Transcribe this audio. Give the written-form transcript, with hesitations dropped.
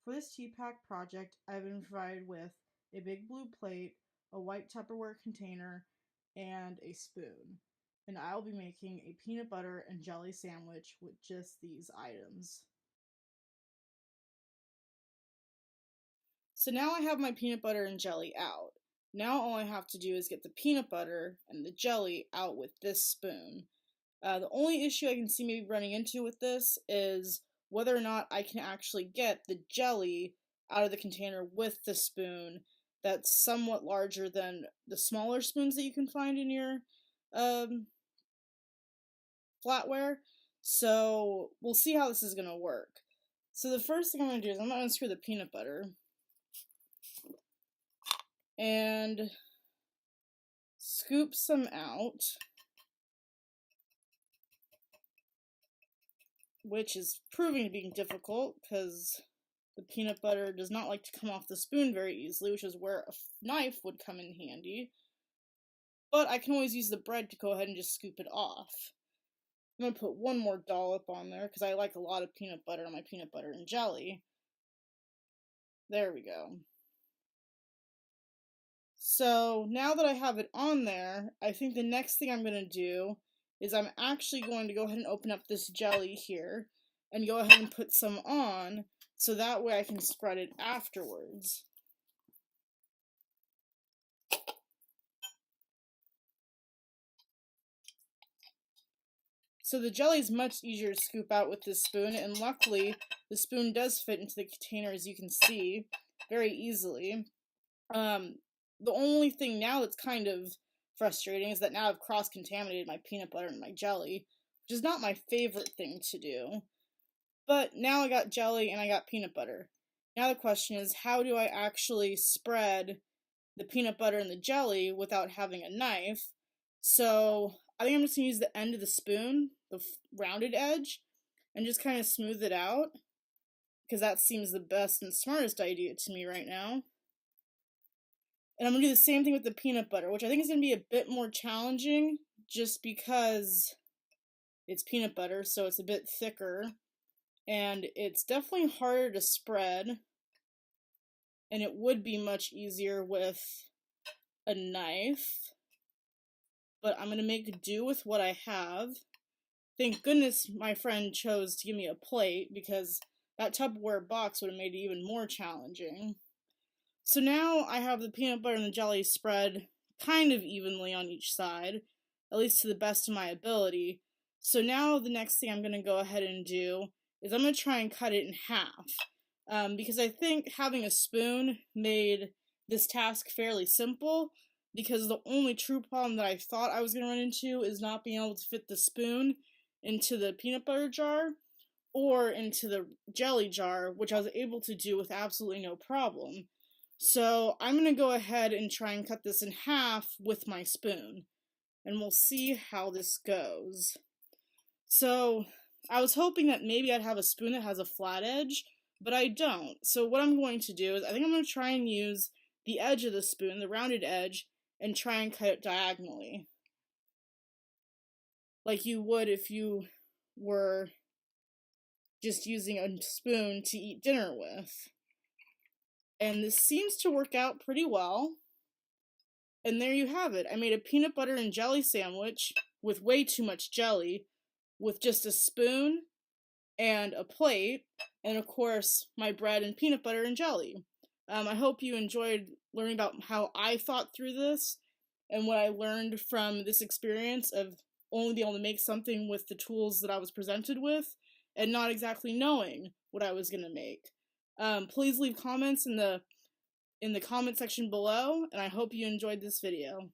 For this Tpak project, I've been provided with a big blue plate, a white Tupperware container, and a spoon. And I'll be making a peanut butter and jelly sandwich with just these items. So now I have my peanut butter and jelly out. Now all I have to do is get the peanut butter and the jelly out with this spoon. The only issue I can see maybe running into with this is whether or not I can actually get the jelly out of the container with the spoon that's somewhat larger than the smaller spoons that you can find in your flatware. So we'll see how this is going to work. So the first thing I'm going to do is I'm going to unscrew the peanut butter and scoop some out, which is proving to be difficult because the peanut butter does not like to come off the spoon very easily, which is where a knife would come in handy. But I can always use the bread to go ahead and just scoop it off. I'm going to put one more dollop on there because I like a lot of peanut butter on my peanut butter and jelly. There we go. So now that I have it on there, I think the next thing I'm going to do is I'm actually going to go ahead and open up this jelly here and go ahead and put some on so that way I can spread it afterwards. So the jelly is much easier to scoop out with this spoon, and luckily the spoon does fit into the container, as you can see, very easily. The only thing now that's kind of frustrating is that now I've cross-contaminated my peanut butter and my jelly, which is not my favorite thing to do. But now I got jelly and I got peanut butter. Now the question is, how do I actually spread the peanut butter and the jelly without having a knife? So I think I'm just going to use the end of the spoon, the rounded edge, and just kind of smooth it out, because that seems the best and smartest idea to me right now. And I'm going to do the same thing with the peanut butter, which I think is going to be a bit more challenging just because it's peanut butter, so it's a bit thicker. And it's definitely harder to spread. And it would be much easier with a knife. But I'm going to make do with what I have. Thank goodness my friend chose to give me a plate, because that Tupperware box would have made it even more challenging. So now I have the peanut butter and the jelly spread kind of evenly on each side, at least to the best of my ability. So now the next thing I'm going to go ahead and do is I'm going to try and cut it in half, because I think having a spoon made this task fairly simple, because the only true problem that I thought I was going to run into is not being able to fit the spoon into the peanut butter jar or into the jelly jar, which I was able to do with absolutely no problem. So I'm going to go ahead and try and cut this in half with my spoon, and we'll see how this goes. So I was hoping that maybe I'd have a spoon that has a flat edge, but I don't. So what I'm going to do is I think I'm going to try and use the edge of the spoon, the rounded edge, and try and cut it diagonally, like you would if you were just using a spoon to eat dinner with. And this seems to work out pretty well. And there you have it. I made a peanut butter and jelly sandwich with way too much jelly, with just a spoon and a plate, and of course my bread and peanut butter and jelly. I hope you enjoyed learning about how I thought through this and what I learned from this experience of only being able to make something with the tools that I was presented with and not exactly knowing what I was going to make. Please leave comments in the comment section below, and I hope you enjoyed this video.